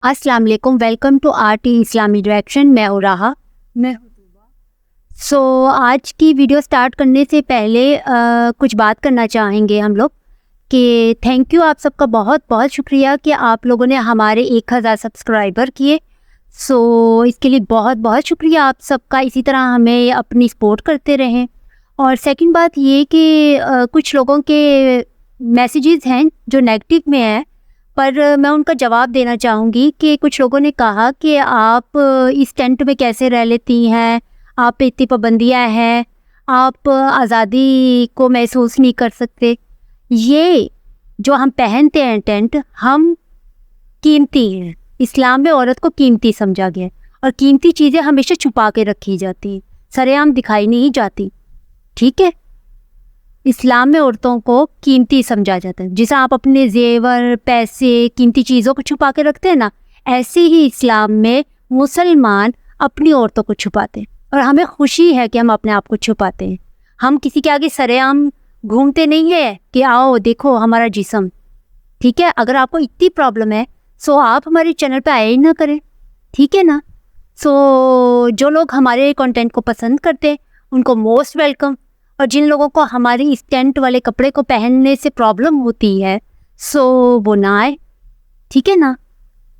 अस्सलाम वालेकुम, welcome to RT इस्लामी डायरेक्शन। मैं हूँ राहा। मैं सो आज की वीडियो स्टार्ट करने से पहले कुछ बात करना चाहेंगे हम लोग कि थैंक यू, आप सबका बहुत बहुत शुक्रिया कि आप लोगों ने हमारे 1000 सब्सक्राइबर किए। सो इसके लिए बहुत बहुत शुक्रिया आप सबका। इसी तरह हमें अपनी सपोर्ट करते रहें। और सेकंड बात ये कि कुछ लोगों के मैसेजेस हैं जो नेगेटिव में हैं, पर मैं उनका जवाब देना चाहूँगी कि कुछ लोगों ने कहा कि आप इस टेंट में कैसे रह लेती हैं, आप पे इतनी पाबंदियाँ हैं, आप आज़ादी को महसूस नहीं कर सकते। ये जो हम पहनते हैं टेंट, हम कीमती हैं। इस्लाम में औरत को कीमती समझा गया है और कीमती चीज़ें हमेशा छुपा के रखी जाती हैं, सरेआम दिखाई नहीं जाती। ठीक है, इस्लाम में औरतों को कीमती समझा जाता है। जैसे आप अपने जेवर, पैसे, कीमती चीज़ों को छुपा के रखते हैं ना, ऐसे ही इस्लाम में मुसलमान अपनी औरतों को छुपाते हैं और हमें खुशी है कि हम अपने आप को छुपाते हैं। हम किसी के आगे सरेआम घूमते नहीं है कि आओ देखो हमारा जिस्म। ठीक है, अगर आपको इतनी प्रॉब्लम है सो आप हमारे चैनल पे आया ही ना करें। ठीक है ना। सो जो लोग हमारे कंटेंट को पसंद करते हैं उनको मोस्ट वेलकम, और जिन लोगों को हमारे इस टेंट वाले कपड़े को पहनने से प्रॉब्लम होती है सो वो ना आए। ठीक है ना।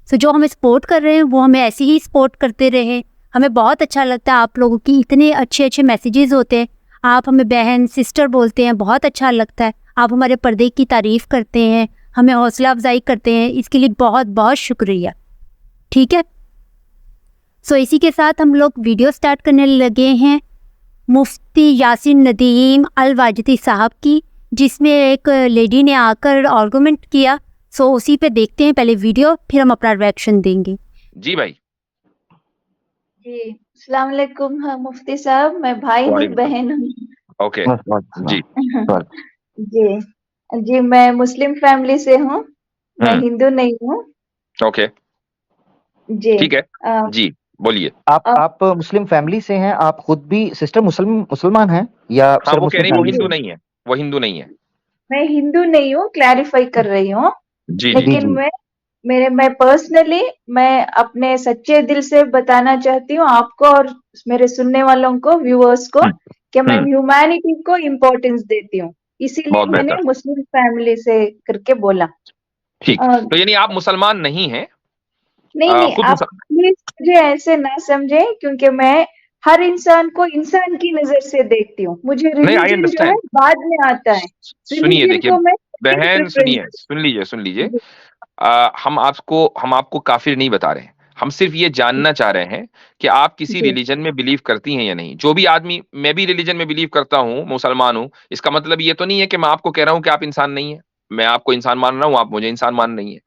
सो जो हमें सपोर्ट कर रहे हैं वो हमें ऐसे ही सपोर्ट करते रहे। हमें बहुत अच्छा लगता है, आप लोगों की इतने अच्छे अच्छे मैसेजेस होते हैं, आप हमें बहन सिस्टर बोलते हैं, बहुत अच्छा लगता है। आप हमारे पर्दे की तारीफ़ करते हैं, हमें हौसला अफजाई करते हैं, इसके लिए बहुत बहुत शुक्रिया। ठीक है। सो इसी के साथ हम लोग वीडियो स्टार्ट करने लगे हैं मुफ्ती यासिन नदीम अल वाजिदी साहब की, जिसमें एक लेडी ने आकर आर्गुमेंट किया। सो उसी पे देखते हैं पहले वीडियो, फिर हम अपना रिएक्शन देंगे। जी भाई। जी, अस्सलाम वालेकुम। हाँ, मुफ्ती साहब, मैं भाई नहीं बहन हूँ। ओके जी जी जी, मैं मुस्लिम फैमिली से हूँ, मैं हिंदू नहीं हूँ। ओके जी ठीक है अ, जी, बोलिए। आप मुस्लिम फैमिली से हैं, आप खुद भी सिस्टर मुसलमान हैं या हाँ, सिर्फ वो कह मुस्लिम रही वो फैमिली हिंदू से? नहीं है, वो हिंदू नहीं है। मैं हिंदू नहीं हूँ, क्लैरिफाई कर रही हूँ। जी जी लेकिन मैं पर्सनली मैं अपने सच्चे दिल से बताना चाहती हूँ आपको और मेरे सुनने वालों को, व्यूअर्स को, कि मैं ह्यूमैनिटी को इम्पोर्टेंस देती हूँ। इसीलिए बहुत मैंने बेहतर, मुस्लिम फैमिली से करके बोला। ठीक। अ, तो यानी आप मुसलमान नहीं हैं? नहीं, खुद आप प्लीज मुझे ऐसे ना समझे, क्योंकि मैं हर इंसान को इंसान की नजर से देखती हूँ। मुझे नहीं, आई रिलीजन जो है अंडरस्टैंड। बाद में आता है। सुनिए, रिलीजन देखिए को मैं बहन, प्रेफरेंस। सुनिए, सुन लीजिए। हम आपको काफिर नहीं बता रहे हैं। हम सिर्फ ये जानना चाह रहे हैं कि आप किसी जी रिलीजन में बिलीव करती हैं या नहीं। जो भी आदमी, मैं भी रिलीजन में बिलीव करता हूँ, मुसलमान हूँ, इसका मतलब ये तो नहीं है कि मैं आपको कह रहा हूँ कि आप इंसान नहीं है। मैं आपको इंसान मान रहा हूँ, आप मुझे इंसान मान रही हैं।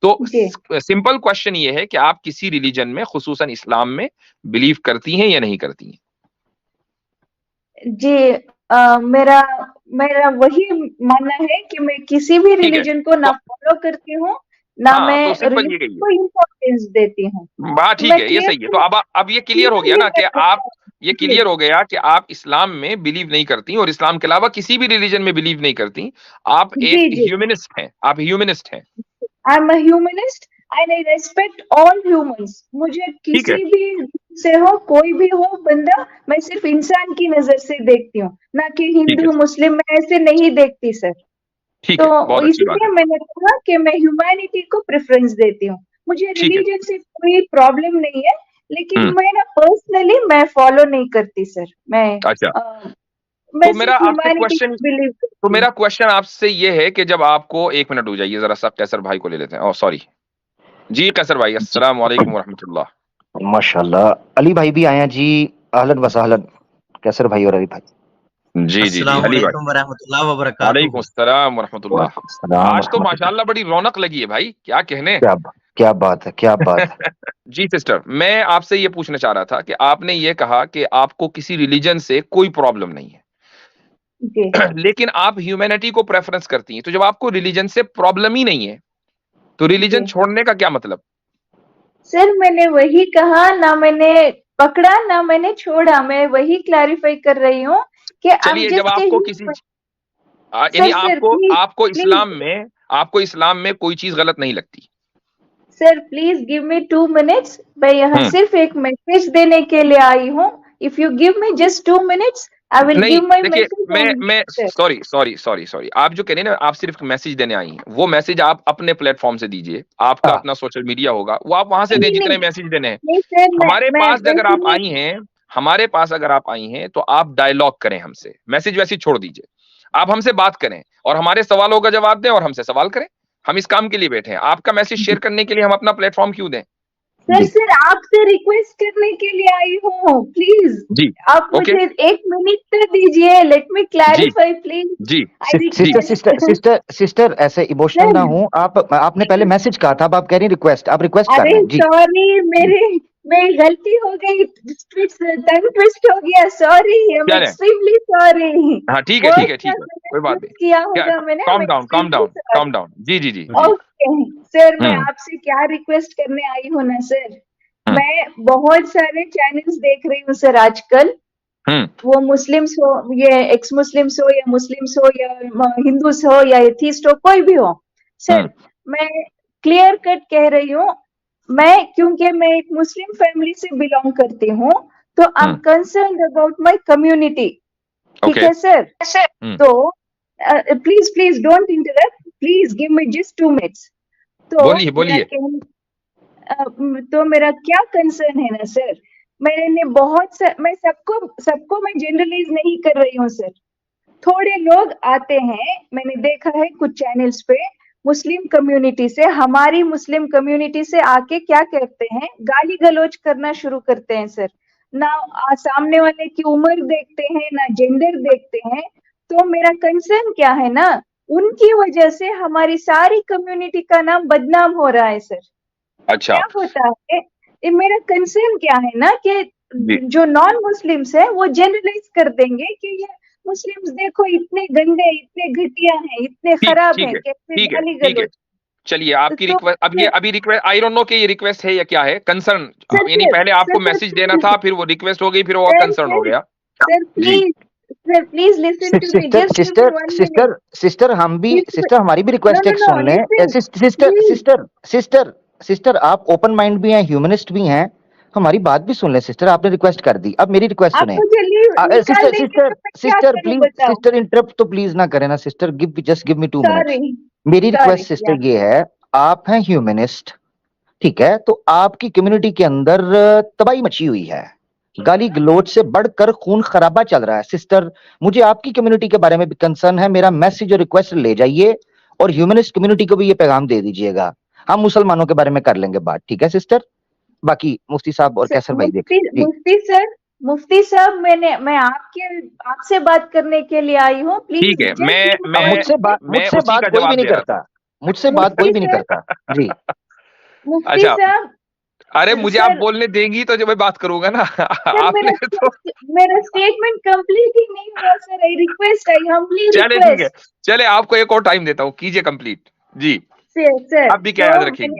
तो जी सिंपल क्वेश्चन ये है कि आप किसी रिलीजन में, खुसूसन इस्लाम में बिलीव करती हैं या नहीं करती हैं? जी मेरा मेरा वही मानना है कि मैं किसी भी ठीक है, रिलीजन को ना तो फॉलो करती हूँ, ना हाँ, मैं तो सिंपल ये रिलीजन कहिए। को इम्पोर्टेंस देती हूँ। बात ठीक मैं है, ये सही है। तो क्लियर अब ये क्लियर हो गया क्लियरली ना कि मैं आप, बता ये जी क्लियर हो गया कि आप इस्लाम में बिलीव नहीं करती और इस्लाम के अलावा किसी भी रिलीजन में बिलीव नहीं करती। आप जी एक जी ह्यूमनिस्ट हैं, आप ह्यूमनिस्ट हैं। I am a humanist and I respect all humans. मुझे ठीक है, किसी भी से हो, कोई भी हो बंदा, मैं सिर्फ इंसान की नजर से देखती हूँ, ना कि ठीक है, हिंदू मुस्लिम में ऐसे नहीं देखती सर। ठीक तो है, बहुत अच्छी बात इसीलिए है। मैंने कहा कि मैं ह्यूमैनिटी को प्रेफरेंस देती हूँ। मुझे ठीक है। रिलीजन से कोई प्रॉब्लम नहीं है, लेकिन हम्म। मैं ना पर्सनली मैं फॉलो नहीं करती सर। अच्छा, मैं तो मेरा सिर्फ आपसे ह्यूमैनिटी क्वेश्चन, को बिलीव तो करती हूँ। मेरा क्वेश्चन आपसे ये है कि जब आपको, एक मिनट हो जाइए जरा सा, कैसर भाई को ले लेते हैं। ओह सॉरी जी, कैसर भाई, अस्सलाम वालेकुम वरहमतुल्लाह। माशाल्लाह, अली भाई भी आए हैं जी। अहलन व सहलन कैसर भाई और अली भाई। जी जी जी, अस्सलाम अली भाई। वालेकुम वरहमतुल्लाह वालेकुम वबरकातुहू। अस्सलाम वरहमतुल्लाह। वालेकुम सलाम आज तो रहमतुल्लाह। माशाल्लाह बड़ी रौनक लगी है भाई, क्या कहने। क्या बात है, क्या बात है। जी सिस्टर, मैं आपसे ये पूछना चाह रहा था कि आपने ये कहा कि आपको किसी रिलीजन से कोई प्रॉब्लम नहीं है, जी लेकिन आप ह्यूमैनिटी को प्रेफरेंस करती हैं। तो जब आपको रिलीजन से प्रॉब्लम ही नहीं है तो रिलीजन जी छोड़ने का क्या मतलब? सर, मैंने वही कहा ना, मैंने पकड़ा ना मैंने छोड़ा। मैं वही क्लैरिफाई कर रही हूँ कि आई एम चलिए, जब जस्ट ए आपको किसी, ह्यूमन। यानी सर आपको प्लीज आपको प्लीज इस्लाम में, आपको इस्लाम में कोई चीज गलत नहीं लगती? Sir please give me 2 minutes, मैं यहाँ सिर्फ एक मैसेज देने के लिए आई हूँ. If you give me just 2 minutes, I will नहीं गिव माय देखिए, मैसेज. मैं सॉरी, आप जो कह रहे हैं ना, आप सिर्फ मैसेज देने आई हैं, वो मैसेज आप अपने प्लेटफॉर्म से दीजिए, आपका हाँ। अपना सोशल मीडिया होगा, वो आप वहां से दें नहीं, जितने नहीं, मैसेज देने हैं. नहीं सर, हमारे मैं पास अगर वैसे आप नहीं. आई हैं, हमारे पास अगर आप आई हैं, तो आप डायलॉग करें हमसे, मैसेज वैसे छोड़ दीजिए. आप हमसे बात करें और हमारे सवालों का जवाब दें और हमसे सवाल करें. हम इस काम के लिए बैठे हैं. आपका मैसेज शेयर करने के लिए हम अपना प्लेटफॉर्म क्यों दें? सर जी सर आपसे रिक्वेस्ट करने के लिए आई हूँ, प्लीज जी, आप ओके, मुझे 1 मिनट तो दीजिए. Let me clarify please. जी, आई सिस्टर ऐसे इमोशनल ना हो आप. आपने पहले मैसेज कहा था, अब आप कह रही रिक्वेस्ट, आप रिक्वेस्ट कर अरे रहे हैं. जी सॉरी, मेरी गलती हो गई, टंग ट्विस्ट हो गया. सॉरी, आई एम चलें. Extremely sorry. हाँ ठीक है, ठीक है, ठीक है, कोई बात नहीं. किया क्या, होगा मैंने. calm down, calm down, calm down. जी जी जी जी. ओके सर, मैं हम्म. आपसे क्या रिक्वेस्ट करने आई हूँ ना सर. हम्म. मैं बहुत सारे चैनल्स देख रही हूँ सर आजकल. हम्म. वो मुस्लिम्स हो, ये एक्स मुस्लिम्स हो, या मुस्लिम्स हो, या हिंदूस हो, या एथिस्ट हो, कोई भी हो सर. मैं क्लियर कट कह रही हूँ, मैं क्योंकि मैं एक मुस्लिम फैमिली से बिलोंग करती हूँ, तो I am concerned about my community. ठीक Okay. है सर. तो please please don't interrupt, please give me just 2 minutes. तो बोलिए, बोलिए. तो मेरा क्या कंसर्न है ना सर, मैंने मैं सबको मैं जनरलाइज नहीं कर रही हूँ सर. थोड़े लोग आते हैं, मैंने देखा है कुछ चैनल्स पे, मुस्लिम कम्युनिटी से, हमारी मुस्लिम कम्युनिटी से आके क्या करते हैं, गाली गलौज करना शुरू करते हैं सर. ना सामने वाले की उम्र देखते हैं, ना जेंडर देखते हैं. तो मेरा कंसर्न क्या है ना, उनकी वजह से हमारी सारी कम्युनिटी का नाम बदनाम हो रहा है सर. अच्छा. क्या होता है, ये मेरा कंसर्न क्या है ना, कि जी. जो नॉन मुस्लिम्स है वो जनरलाइज कर देंगे कि ये मुस्लिम्स देखो इतने गंदे, इतने घटिया हैं, इतने खराब ठीक हैं, है, कैसे ठीक है, गाली ठीक है. गलौज. चलिए, आपकी तो रिक्वेस्ट, अब ये अभी रिक्वेस्ट, आई डोंट नो कि ये रिक्वेस्ट है या क्या है. कंसर्न, सर यानी पहले आपको सर मैसेज देना था, फिर वो रिक्वेस्ट हो गई, फिर वो कंसर्न हो गया. Sir ji. Please listen to me, sister just sister sister sister हम भी, सिस्टर हमारी भी रिक्वेस्ट एक सुन लें. सिस्टर आप ओपन माइंड भी हैं, ह्यूमनिस्ट भी हैं, हमारी बात भी सुन लें. सिस्टर आपने रिक्वेस्ट कर दी, अब मेरी रिक्वेस्ट आप सुने. मुझे निकाल सिस्टर देंगे सिस्टर तो मैं क्या सिस्टर करूं, प्लीज, बताओ. सिस्टर इंटरप्ट तो प्लीज ना करें ना sister. Just give me 2 minutes. Sorry मेरी सॉरी रिक्वेस्ट सिस्टर ये है, आप हैं ह्यूमनिस्ट, ठीक है, तो आपकी कम्युनिटी के अंदर तबाही मची हुई है, गाली गलोच से बढ़कर खून खराबा चल रहा है. सिस्टर, मुझे आपकी कम्युनिटी के बारे में भी कंसर्न है. मेरा मैसेज और रिक्वेस्ट ले जाइए और ह्यूमनिस्ट कम्युनिटी को भी ये पैगाम दे दीजिएगा. हम मुसलमानों के बारे में कर लेंगे बात, ठीक है सिस्टर. बाकी मुफ्ती साहब और कैसर भाई देख जी. मुफ्ती सर, मैं आपसे बात करने के लिए आई हूँ. प्लीज ठीक है, मैं मुझसे उसी बात का कोई जवाब भी नहीं दे रहा करता, था. मुझसे बात कोई भी नहीं करता जी. मुफ्ती अच्छा. साहब, अरे मुझे आप सर बोलने देंगी तो जो मैं बात करूंगा ना. सर, आपने तो, मेरा स्टेटमेंट कंप्लीट ही नहीं हुआ sir. I request, I humbly चले ठीक है, रिक्वेस्ट. चले आपको एक और टाइम देता हूँ, कीजिए कंप्लीट. जी. सर आप भी क्या याद रखेंगे?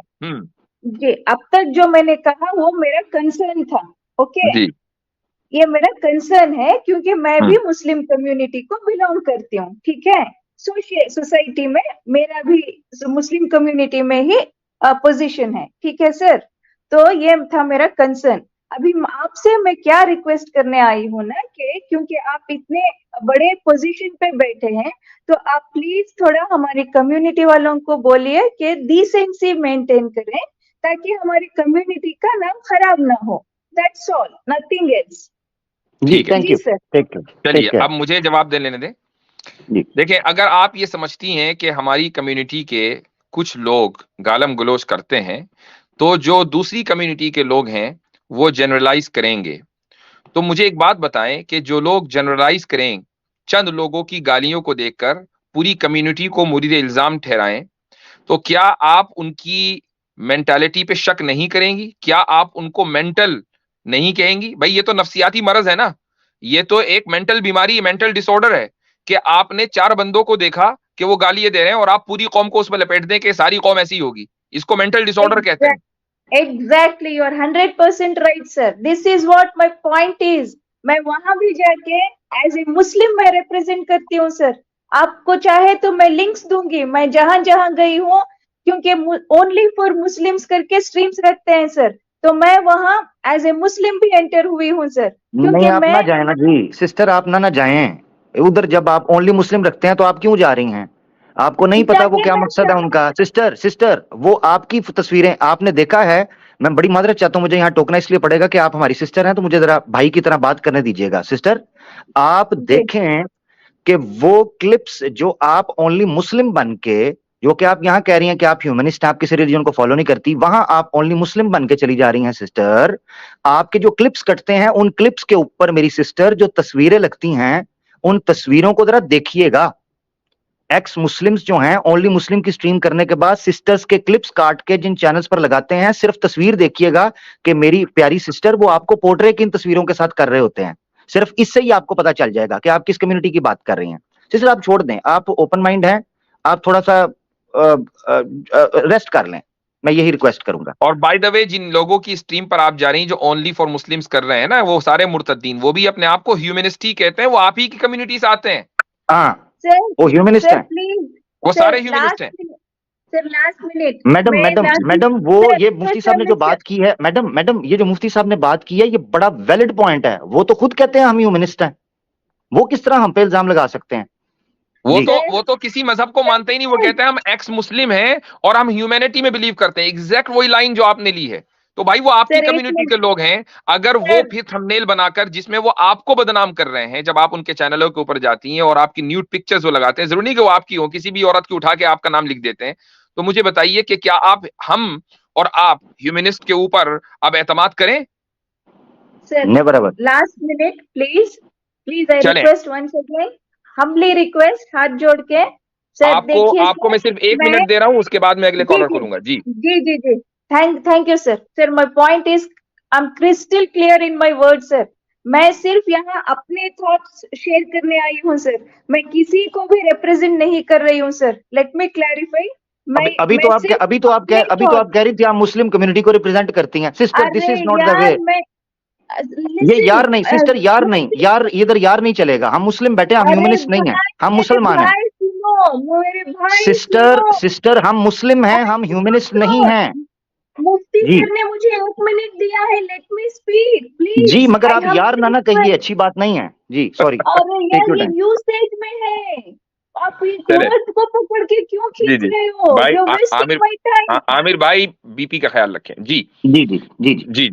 जी, अब तक जो मैंने कहा वो मेरा कंसर्न था. ओके, जी. ये मेरा कंसर्न है क्योंकि मैं भी मुस्लिम कम्युनिटी को बिलोंग करती हूँ. ठीक है, सोसाइटी में मेरा भी मुस्लिम कम्युनिटी में ही पोजीशन है. ठीक है सर, तो ये था मेरा कंसर्न. अभी आपसे मैं क्या रिक्वेस्ट करने आई हूँ ना, कि क्योंकि आप इतने बड़े पोजीशन पे बैठे हैं, तो आप प्लीज थोड़ा हमारी कम्युनिटी वालों को बोलिए कि डिसेंसी मेंटेन करें, ताकि हमारी कम्युनिटी का नाम खराब ना हो. That's all, nothing else. जी, थैंक यू. सर. चलिए, अब मुझे जवाब दे लेने दें. देखिए, अगर आप ये समझती हैं कि हमारी कम्युनिटी के कुछ लोग गालम गलोच करते हैं, तो जो दूसरी कम्युनिटी के लोग हैं वो जनरलाइज करेंगे, तो मुझे एक बात बताएं कि जो लोग जनरलाइज करें, चंद लोगों की गालियों को देखकर पूरी कम्युनिटी को मुरीद इल्जाम ठहराएं, तो क्या आप उनकी मेंटालिटी पे शक नहीं करेंगी? क्या आप उनको मेंटल नहीं कहेंगी? भाई ये तो नफ्सियाती मरज है ना, ये तो एक मेंटल बीमारी, मेंटल डिसऑर्डर है कि आपने 4 बंदों को देखा कि वो गालियां दे रहे हैं और आप पूरी कौम को उसमें लपेट दें कि सारी कौम ऐसी होगी. इसको मेंटल डिसऑर्डर कहते हैं. Exactly, you are 100% right, sir. This is what my point is. मैं वहां भी जाके एज ए मुस्लिम मैं रिप्रेजेंट करती हूँ सर. आपको चाहे तो मैं लिंक्स दूंगी, मैं जहां जहां गई हूँ क्योंकि ओनली फॉर मुस्लिम्स करके स्ट्रीम्स रखते हैं सर, तो मैं वहां एज ए मुस्लिम भी एंटर हुई हूँ सर। नहीं, क्योंकि आप ना मैं जाए ना जी सिस्टर, आप ना जाएं उधर। जब आप ओनली मुस्लिम रखते हैं तो आप क्यों जा रही हैं? आपको नहीं पता वो जाके क्या मैं मकसद है उनका। सिस्टर वो आपकी तस्वीरें आपने देखा है। मैं बड़ी माजरत चाहता हूं, मुझे यहाँ टोकना इसलिए पड़ेगा कि आप हमारी सिस्टर हैं, तो मुझे जरा भाई की तरह बात करने दीजिएगा। सिस्टर, आप जी देखें कि वो क्लिप्स जो आप ओनली मुस्लिम बन के, जो कि आप यहाँ कह रही हैं कि आप ह्यूमनिस्ट हैं, आप किसी रिलीजन को फॉलो नहीं करती, वहां आप ओनली मुस्लिम बन के चली जा रही हैं। सिस्टर, आपके जो क्लिप्स कटते हैं उन क्लिप्स के ऊपर मेरी सिस्टर जो तस्वीरें लगती हैं, उन तस्वीरों को जरा देखिएगा। एक्स मुस्लिम्स जो हैं ओनली मुस्लिम की स्ट्रीम करने के बाद सिस्टर्स के क्लिप्स काट के जिन चैनल्स पर लगाते हैं, सिर्फ तस्वीर देखिएगा कि मेरी प्यारी सिस्टर वो आपको पोर्ट्रे किन तस्वीरों के साथ कर रहे होते हैं। सिर्फ इससे ही आपको पता चल जाएगा कि आप किस कम्युनिटी की बात कर रही हैं। सिस्टर, आप छोड़ दें, आप ओपन माइंड हैं, आप थोड़ा सा रेस्ट कर लें, मैं यही रिक्वेस्ट करूंगा। और बाय द वे, जिन लोगों की स्ट्रीम पर आप जा रही हैं जो ओनली फॉर मुस्लिम्स कर रहे हैं ना, वो सारे मुर्तद्दीन, वो भी अपने आप को ह्यूमनिस्ट ही कहते हैं, वो आप ही की कम्युनिटी से आते हैं, हाँ, सर, वो ह्यूमनिस्ट सर हैं। प्लीज वो सर, सारे ह्यूमनिस्ट हैं। सर लास्ट मिनट मैडम मैं मैडम लास्ट मैडम वो सर ये मुफ्ती साहब ने जो बात की है, मैडम ये जो मुफ्ती साहब ने बात की है, ये बड़ा वैलिड पॉइंट है। वो तो खुद कहते हैं हम ह्यूमनिस्ट हैं, वो किस तरह हम पे इल्जाम लगा सकते हैं? जी वो तो किसी मजहब को मानते ही नहीं, वो कहते हैं हम एक्स मुस्लिम हैं और हम ह्यूमैनिटी में बिलीव करते हैं। एग्जैक्ट वही लाइन जो आपने ली है। तो भाई वो आपकी सर एक कम्युनिटी के मिनट लोग हैं। अगर वो सर फिर थंबनेल बनाकर जिसमें वो आपको बदनाम कर रहे हैं, जब आप उनके चैनलों के ऊपर जाती हैं और आपकी न्यूड पिक्चर्स वो लगाते हैं, जरूरी नहीं कि वो आपकी हो, किसी भी औरत की उठा के आपका नाम लिख देते हैं, तो मुझे बताइए कि क्या हम और आप ह्यूमनिस्ट के ऊपर अब एतमाद करें? Sir never ever. Last minute please please आई चलें, request once again, humbly request, हाथ जोड़ के सर देखिए आपको सर, मैं सिर्फ 1 मैं मिनट दे रहा हूं, उसके बाद मैं अगले जी कॉलर को जी लूंगा। जी जी thank you sir. Sir my point is I am crystal clear in my word sir. मैं सिर्फ यहाँ अपने थॉट्स शेयर करने आई हूँ सर, मैं किसी को भी रिप्रेजेंट नहीं कर रही हूँ सर। लेट मी क्लैरिफाई, अभी मैं सिर्फ अपने अभी तो थॉट, आप कह रही थी आप मुस्लिम कम्युनिटी को रिप्रेजेंट करती हैं। सिस्टर, दिस अरे इज नॉट द वे। यार मैं ये यार लिसन नहीं सिस्टर, यार नहीं, यार इधर यार नहीं चलेगा। हम मुस्लिम बैठे, हम अरे ह्यूमनिस्ट नहीं हैं, हम मेरे मुसलमान हैं। भाई सुनो, मेरे भाई सिस्टर सुनो, सिस्टर हम मुस्लिम हैं, अरे हम सुनो ह्यूमनिस्ट नहीं तो, हैं। मुफ्ती जी सर ने मुझे 1 मिनट दिया है, लेट मी स्पीक जी, प्लीज, मगर आई आप यार हम्बली ना कहिए, रिक्वेस्ट। अच्छी बात नहीं है जी, सॉरी। अरे टेक यार योर ये टाइम। यूसेज में है, आप ये चले। वर्ड को पकड़ के क्यों जी खींच जी रहे हो? भाई, you wasting my time. Aamir भाई, बीपी का ख्याल रखें। जी जी जी जी जी जी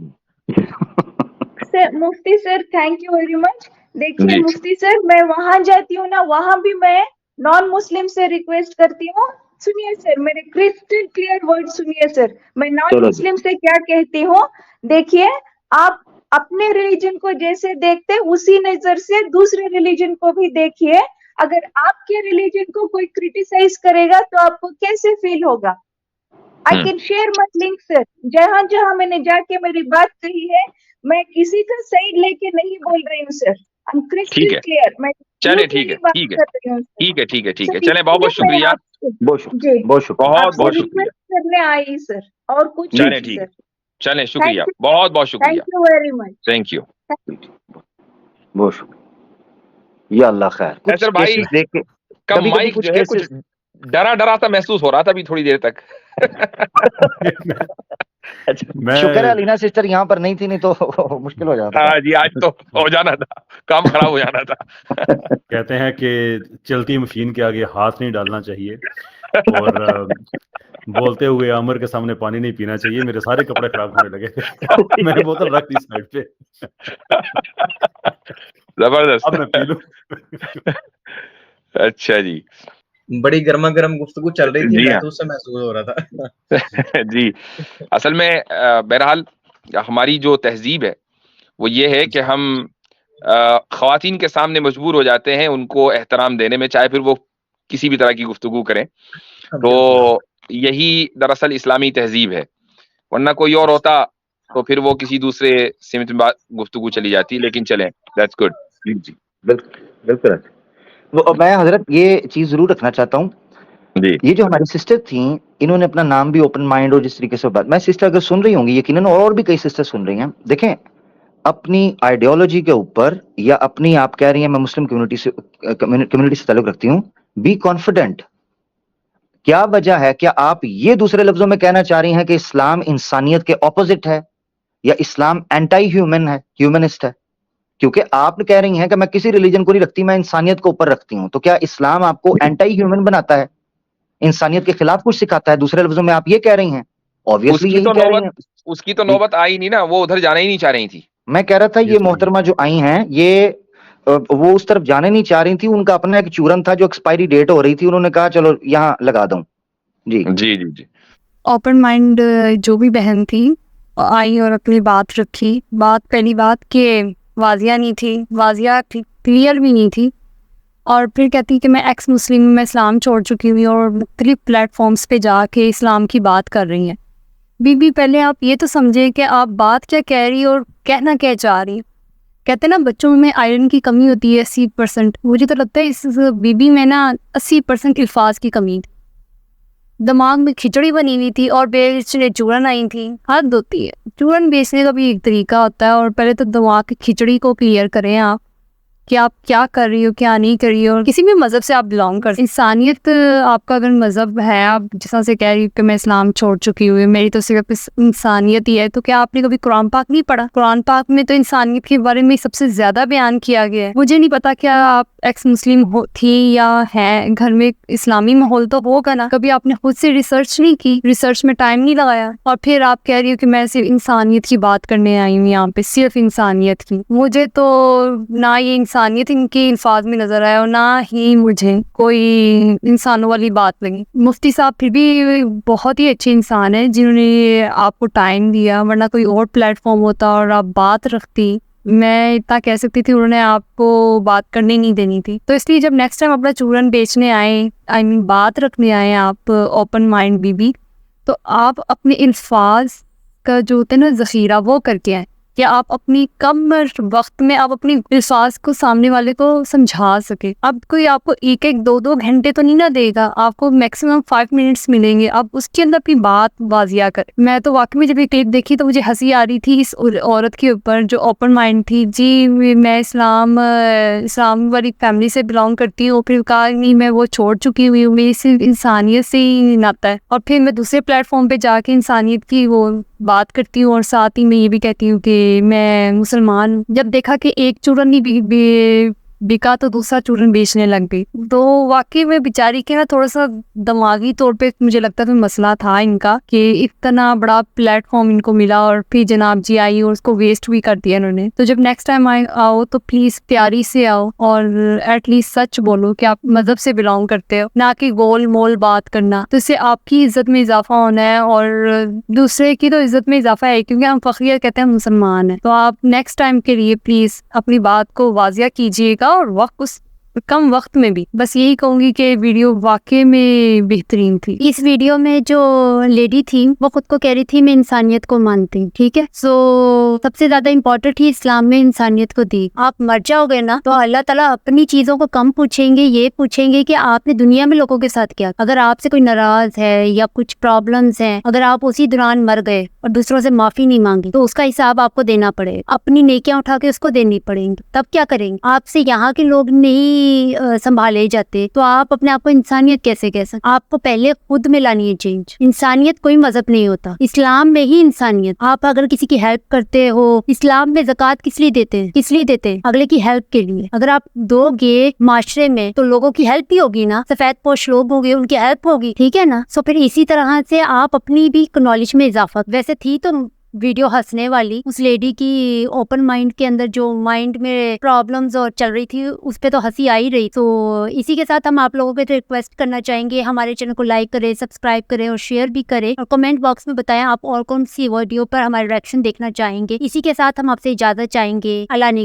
sir Mufti sir thank you very much. देखिए जी मुफ्ती सर, मैं वहां जाती हूँ ना, वहां भी मैं नॉन मुस्लिम से रिक्वेस्ट करती हूँ, सुनिए सर मेरे क्रिस्टल क्लियर वर्ड सुनिए सर, मैं नॉन चलो जी। मुस्लिम से क्या कहती हूँ। देखिए, आप अपने रिलीजन को जैसे देखते हैं उसी नजर से दूसरे रिलीजन को भी देखिए। अगर आपके रिलीजन को कोई क्रिटिसाइज करेगा तो आपको कैसे फील होगा? I can share my link sir, जहां जहां मैंने जाके मेरी बात कही है, मैं किसी का साइड लेके नहीं बोल रही हूँ सर, आई एम ठीक क्रिस्टल है, क्लियर, मैं चले, झूठ ठीक है, नहीं बात ठीक है, कर रही हूँ सर। ठीक है, ठीक है, ठीक है, सर चले, बहुत इसलिए बहुत मैं शुक्रिया, आपसे बहुत शुक्रिया, जी बहुत शुक्रिया। बहुत आपसे बहुत रिक्वेस्ट शुक्रिया। करने आई सर, और कुछ जी चले, नहीं ठीक है, सर। चले, थैंक शुक्रिया, यू, बहुत बहुत थैंक शुक्रिया, you very much. Thank you. बहुत शुक्रिया। या अल्लाह खैर, कुछ सर भाई, केसेस देख के का कभी कभी माइक कुछ जो है कुछ केसेस डरा डरा सा महसूस हो रहा था अभी थोड़ी देर तक। अच्छा, शुक्र है अलीना सिस्टर यहाँ पर नहीं थी, नहीं तो मुश्किल हो जाता था। हाँ जी, आज तो हो जाना था, काम खराब हो जाना था। कहते हैं कि चलती मशीन के आगे हाथ नहीं डालना चाहिए, और बोलते हुए आमिर के सामने पानी नहीं पीना चाहिए। मेरे सारे कपड़े खराब होने लगे थे। मैंने बोतल रख दी साइड पे, जबरदस्त। अब मैं पी लूं। अच्छा जी, बड़ी गर्मा गर्म गुफ्तगू चल रही थी, जी मैं हाँ। तो उससे महसूस हो रहा था। जी, असल में बहरहाल हमारी जो तहजीब है वो ये है कि हम ख्वातीन के सामने मजबूर हो जाते हैं उनको एहतराम देने में, चाहे फिर वो किसी भी तरह की गुफ्तगू करें। तो यही दरअसल इस्लामी तहजीब है, वरना कोई और होता तो फिर वो किसी दूसरे सिमत में गुफ्तगू चली जाती। लेकिन चलें, दैट्स गुड। जी बिल्कुल बिल्कुल। वो मैं हजरत ये चीज जरूर रखना चाहता हूँ, जी ये जो हमारी सिस्टर थी, इन्होंने अपना नाम भी ओपन माइंड और जिस तरीके से बात, मैं सिस्टर अगर सुन रही होंगी यकीनन, और भी कई सिस्टर सुन रही हैं, देखें अपनी आइडियोलॉजी के ऊपर या अपनी, आप कह रही हैं मैं मुस्लिम कम्युनिटी से ताल्लुक रखती हूँ, बी कॉन्फिडेंट क्या वजह है? क्या आप ये दूसरे लफ्जों में कहना चाह रही हैं कि इस्लाम इंसानियत के ऑपोजिट है, या इस्लाम एंटी ह्यूमन है, ह्यूमनिस्ट है? क्योंकि आप कह रही हैं कि मैं किसी रिलीजन को नहीं रखती, मैं इंसानियत को ऊपर रखती हूं, तो क्या इस्लाम आपको एंटी ह्यूमन बनाता है, इंसानियत के खिलाफ कुछ सिखाता है? दूसरे लफ्जों में आप ये कह रही हैं, ऑब्वियसली यही कह रही हैं। उसकी तो नौबत आई नहीं ना, वो उधर जाना ही नहीं चाह रही थी। मैं कह रहा था ये मोहतरमा जो आई हैं, ये वो उस तरफ जाने नहीं चाह रही थी, उनका अपना एक चूरन था जो एक्सपायरी डेट हो रही थी, उन्होंने कहा चलो यहाँ लगा दूं। जी जी जी जी। ओपन माइंड जो भी बहन थी आई और अपनी बात रखी। बात पहली बात कि वाजिया नहीं थी, वाजिया क्लियर भी नहीं थी, और फिर कहती कि मैं एक्स मुस्लिम, मैं इस्लाम छोड़ चुकी हुई और मुख्तलिफ प्लेटफॉर्म्स पे जाके इस्लाम की बात कर रही हैं। बीबी पहले आप ये तो समझे कि आप बात क्या कह रही और कहना क्या चाह रही। कहते हैं ना बच्चों में आयरन की कमी होती है 80%, मुझे तो लगता है इस बीबी में ना 80% अल्फाज की कमी थी। दिमाग में खिचड़ी बनी हुई थी और बेचने चूरन आई थी। हद होती है, चूरन बेचने का भी एक तरीका होता है, और पहले तो दिमाग की खिचड़ी को क्लियर करें आप कि आप क्या कर रही हो, क्या नहीं कर रही हो, और किसी भी मज़हब से आप बिलोंग कर। इंसानियत आपका अगर मज़हब है, आप जिस तरह से कह रही हो कि मैं इस्लाम छोड़ चुकी हुई, मेरी तो सिर्फ इंसानियत ही है, तो क्या आपने कभी कुरान पाक नहीं पढ़ा? कुरान पाक में तो इंसानियत के बारे में सबसे ज़्यादा बयान किया गया है। मुझे नहीं पता क्या आप एक्स मुस्लिम थी या है, घर में इस्लामी माहौल तो होगा ना, कभी आपने खुद से रिसर्च नहीं की, रिसर्च में टाइम नहीं लगाया, और फिर आप कह रही हो कि मैं सिर्फ इंसानियत की बात करने आई हूँ यहाँ पे, सिर्फ इंसानियत की। मुझे तो ना ये इंसानियत इनके अल्फाज में नजर आया और ना ही मुझे कोई इंसानों वाली बात लगी। मुफ्ती साहब फिर भी बहुत ही अच्छे इंसान है जिन्होंने आपको टाइम दिया, वरना कोई और प्लेटफॉर्म होता और आप बात रखती, मैं इतना कह सकती थी उन्होंने आपको बात करने नहीं देनी थी। तो इसलिए जब नेक्स्ट टाइम अपना चूरन बेचने आए, आई मीन बात रखने आए आप ओपन माइंड बीबी, तो आप अपने अल्फाज का जो होता है ना ज़ख़ीरा, वो करके आए कि आप अपनी कम वक्त में आप अपनी अल्फाज को सामने वाले को समझा सके। अब कोई आपको एक एक दो दो घंटे तो नहीं ना देगा, आपको मैक्सिमम 5 मिनट्स मिलेंगे, आप उसके अंदर अपनी बात वाजिया करें। मैं तो वाकई में जब ये क्लिप देखी तो मुझे हंसी आ रही थी इस औरत के ऊपर जो ओपन माइंड थी। जी मैं इस्लाम वाली फैमिली से बिलोंग करती हूँ, फिर कहा नहीं मैं वो छोड़ चुकी हुई हूँ, मेरी सिर्फ इंसानियत से ही नाता है, और फिर मैं दूसरे प्लेटफॉर्म पे जाके इंसानियत की वो बात करती हूँ, और साथ ही मैं ये भी कहती हूँ कि मैं मुसलमान। जब देखा कि एक चूरन नहीं बिका तो दूसरा चूरन बेचने लग गई, तो वाकई में बेचारी के ना थोड़ा सा दिमागी तौर पे मुझे लगता है मसला था इनका कि इतना बड़ा प्लेटफॉर्म इनको मिला और फिर जनाब जी आई और उसको वेस्ट भी कर दिया इन्होंने। तो जब नेक्स्ट टाइम आओ तो प्लीज प्यारी से आओ और एटलीस्ट सच बोलो कि आप मजहब से बिलोंग करते हो, ना कि गोल मोल बात करना। तो इससे आपकी इज्जत में इजाफा होना है और दूसरे की तो इज्जत में इजाफा है, क्योंकि हम फखरियत कहते हैं मुसलमान है। तो आप नेक्स्ट टाइम के लिए प्लीज अपनी बात को वाजिया कीजिएगा और उस कम वक्त में भी। बस यही कहूंगी कि वीडियो वाकई में बेहतरीन थी। इस वीडियो में जो लेडी थी वो खुद को कह रही थी मैं इंसानियत को मानती हूँ, ठीक है। सो सबसे ज्यादा इम्पोर्टेंट ही इस्लाम में इंसानियत को दी। आप मर जाओगे ना तो अल्लाह ताला अपनी चीजों को कम पूछेंगे, ये पूछेंगे कि आपने दुनिया में लोगों के साथ क्या। अगर आपसे कोई नाराज है या कुछ प्रॉब्लम्स हैं, अगर आप उसी दौरान मर गए और दूसरों से माफी नहीं मांगी तो उसका हिसाब आपको देना पड़ेगा, अपनी नेकियां उठा के उसको देनी पड़ेंगी। तब क्या करेंगे? आपसे यहाँ के लोग नहीं संभाले जाते तो आप अपने आप को इंसानियत कैसे कह सकते? आपको पहले खुद में लानी है चेंज। इंसानियत कोई मजहब नहीं होता, इस्लाम में ही इंसानियत। आप अगर किसी की हेल्प करते हो, इस्लाम में ज़कात किस लिए देते हैं? किस लिए देते हैं? अगले की हेल्प के लिए। अगर आप दोगे माशरे में तो लोगों की हेल्प भी होगी ना, सफेद पोश लोग होंगे उनकी हेल्प होगी, ठीक है ना। सो फिर इसी तरह से आप अपनी भी नॉलेज में इजाफा। वैसे थी तो वीडियो हंसने वाली, उस लेडी की ओपन माइंड के अंदर जो माइंड में प्रॉब्लम्स और चल रही थी उस पे तो हंसी आ ही रही। तो इसी के साथ हम आप लोगों पे रिक्वेस्ट करना चाहेंगे हमारे चैनल को लाइक करें, सब्सक्राइब करें और शेयर भी करें, और कमेंट बॉक्स में बताएं आप और कौन सी वीडियो पर हमारे रिएक्शन देखना चाहेंगे। इसी के साथ हम आपसे इजाजत चाहेंगे। अल्लाह ने